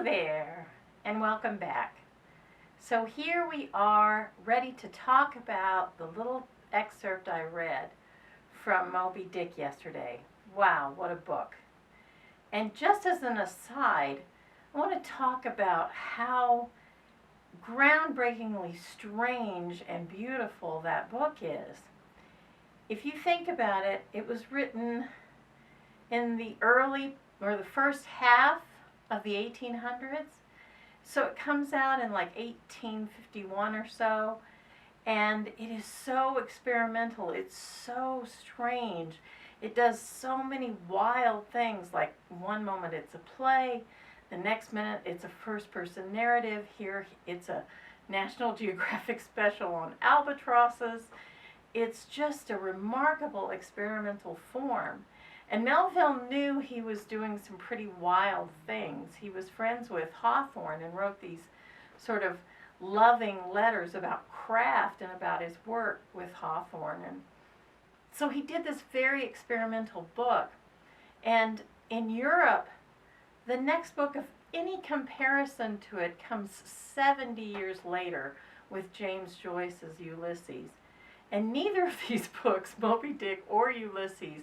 there, and welcome back. So here we are ready to talk about the little excerpt I read from Moby Dick yesterday. Wow, what a book. And just as an aside, I want to talk about how groundbreakingly strange and beautiful that book is. If you think about it, it was written in the first half of the 1800s. So it comes out in like 1851 or so, and it is so experimental. It's so strange. It does so many wild things, like one moment it's a play, the next minute it's a first-person narrative. Here it's a National Geographic special on albatrosses. It's just a remarkable experimental form. And Melville knew he was doing some pretty wild things. He was friends with Hawthorne and wrote these sort of loving letters about craft and about his work with Hawthorne. And so he did this very experimental book. And in Europe, the next book of any comparison to it comes 70 years later with James Joyce's Ulysses. And neither of these books, Moby Dick or Ulysses,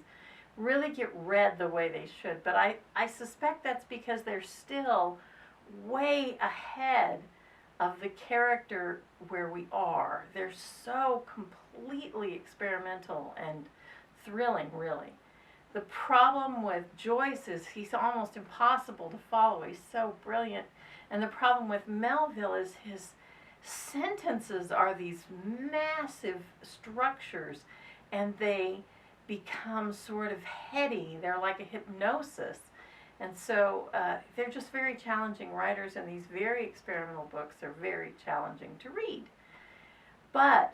really get read the way they should. But I suspect that's because they're still way ahead of the character where we are. They're so completely experimental and thrilling, really. The problem with Joyce is he's almost impossible to follow. He's so brilliant. And the problem with Melville is his sentences are these massive structures, and they become sort of heady. They're like a hypnosis. And so they're just very challenging writers, and these very experimental books are very challenging to read. But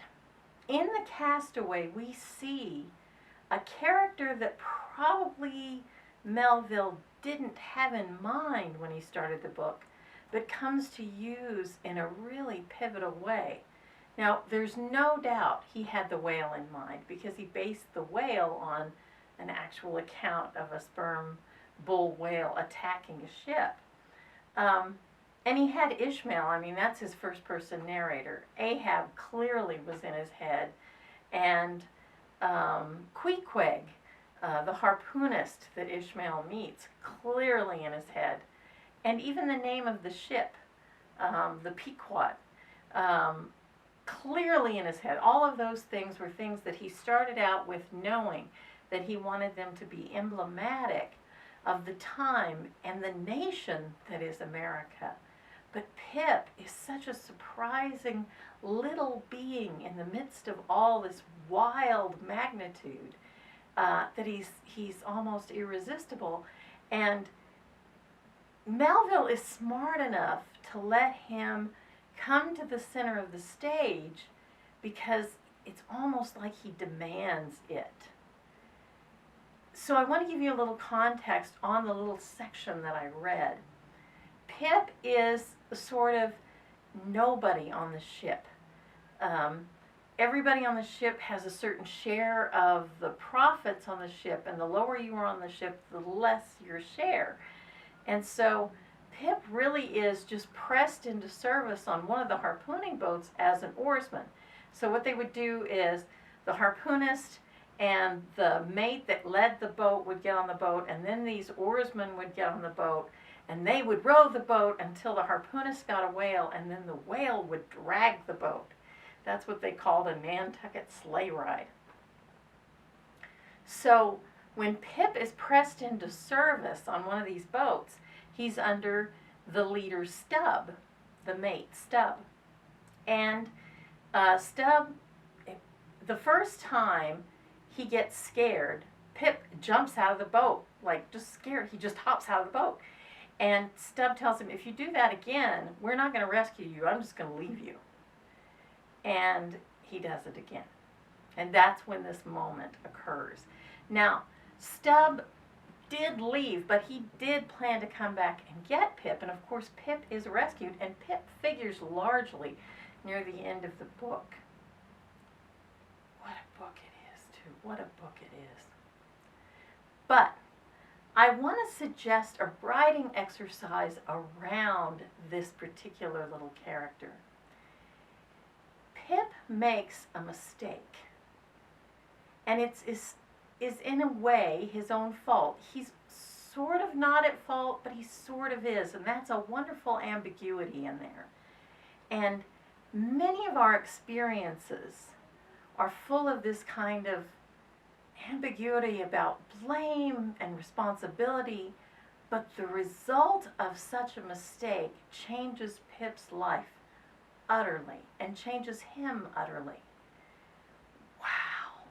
in The Castaway, we see a character that probably Melville didn't have in mind when he started the book, but comes to use in a really pivotal way. Now, there's no doubt he had the whale in mind, because he based the whale on an actual account of a sperm bull whale attacking a ship. And he had Ishmael. I mean, that's his first-person narrator. Ahab clearly was in his head. And Queequeg, the harpoonist that Ishmael meets, clearly in his head. And even the name of the ship, the Pequot, clearly in his head. All of those things were things that he started out with, knowing that he wanted them to be emblematic of the time and the nation that is America. But Pip is such a surprising little being in the midst of all this wild magnitude that he's almost irresistible. And Melville is smart enough to let him come to the center of the stage, because it's almost like he demands it. So I want to give you a little context on the little section that I read. Pip is sort of nobody on the ship. Everybody on the ship has a certain share of the profits on the ship, and the lower you are on the ship, the less your share. And so Pip really is just pressed into service on one of the harpooning boats as an oarsman. So what they would do is the harpoonist and the mate that led the boat would get on the boat, and then these oarsmen would get on the boat, and they would row the boat until the harpoonist got a whale, and then the whale would drag the boat. That's what they called a Nantucket sleigh ride. So when Pip is pressed into service on one of these boats, he's under the leader Stubb, the mate Stubb. And Stubb, the first time he gets scared, Pip jumps out of the boat, like just scared. He just hops out of the boat. And Stubb tells him, if you do that again, we're not going to rescue you. I'm just going to leave you. And he does it again. And that's when this moment occurs. Now, Stubb did leave, but he did plan to come back and get Pip. And of course, Pip is rescued, and Pip figures largely near the end of the book. What a book it is, too. What a book it is. But I want to suggest a writing exercise around this particular little character. Pip makes a mistake, and is in a way his own fault. He's sort of not at fault, but he sort of is, and that's a wonderful ambiguity in there. And many of our experiences are full of this kind of ambiguity about blame and responsibility, but the result of such a mistake changes Pip's life utterly and changes him utterly. Wow,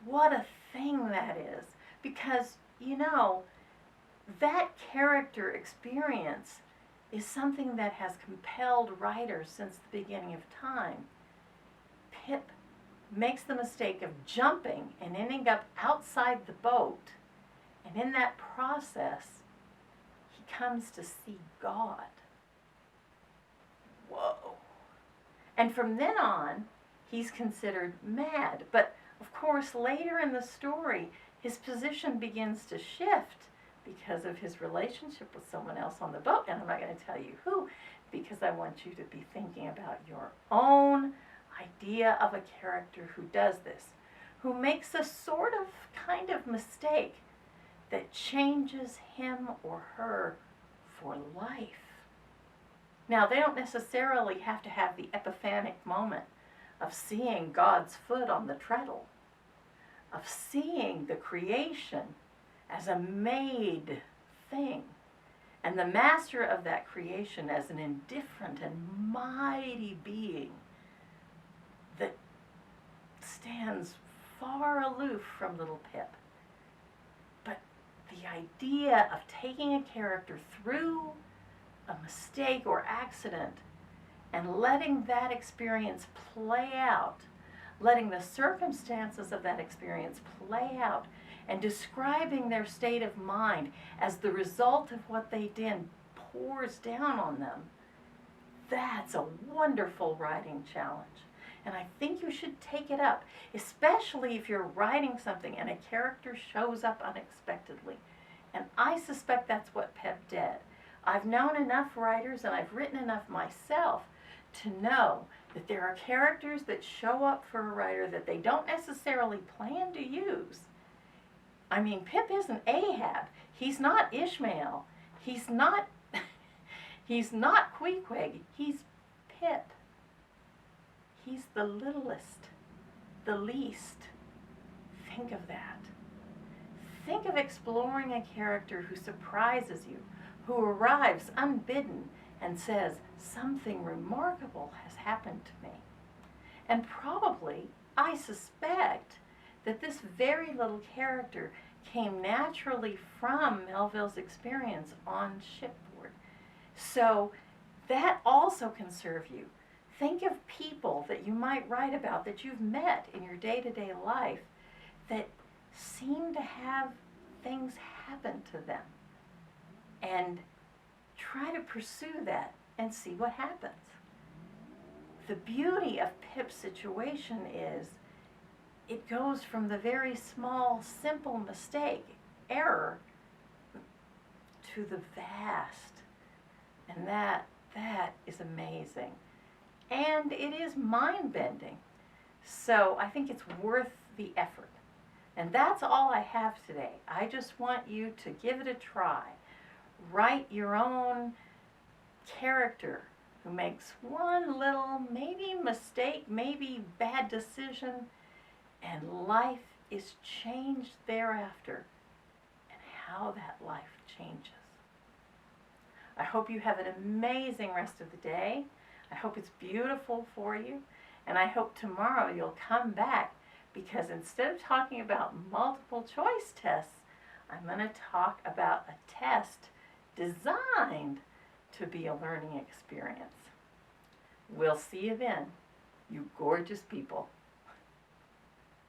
what a thing that is. Because, you know, that character experience is something that has compelled writers since the beginning of time. Pip makes the mistake of jumping and ending up outside the boat, and in that process, he comes to see God. Whoa. And from then on, he's considered mad. But of course, later in the story, his position begins to shift because of his relationship with someone else on the boat. And I'm not going to tell you who, because I want you to be thinking about your own idea of a character who does this, who makes a sort of kind of mistake that changes him or her for life. Now, they don't necessarily have to have the epiphanic moment of seeing God's foot on the treadle, of seeing the creation as a made thing, and the master of that creation as an indifferent and mighty being that stands far aloof from little Pip. But the idea of taking a character through a mistake or accident and letting that experience play out, letting the circumstances of that experience play out, and describing their state of mind as the result of what they did pours down on them, that's a wonderful writing challenge. And I think you should take it up, especially if you're writing something and a character shows up unexpectedly. And I suspect that's what Pip did. I've known enough writers and I've written enough myself to know that there are characters that show up for a writer that they don't necessarily plan to use. I mean, Pip isn't Ahab. He's not Ishmael. He's not Queequeg. He's Pip. He's the littlest, the least. Think of that. Think of exploring a character who surprises you, who arrives unbidden and says, something remarkable has happened to me. And probably, I suspect, that this very little character came naturally from Melville's experience on shipboard. So that also can serve you. Think of people that you might write about that you've met in your day-to-day life that seem to have things happen to them. And try to pursue that and see what happens. The beauty of Pip's situation is it goes from the very small, simple mistake, error, to the vast. And that is amazing. And it is mind-bending. So I think it's worth the effort. And that's all I have today. I just want you to give it a try. Write your own character who makes one little, maybe mistake, maybe bad decision, and life is changed thereafter, and how that life changes. I hope you have an amazing rest of the day. I hope it's beautiful for you, and I hope tomorrow you'll come back, because instead of talking about multiple choice tests, I'm going to talk about a test designed to be a learning experience. We'll see you then, you gorgeous people.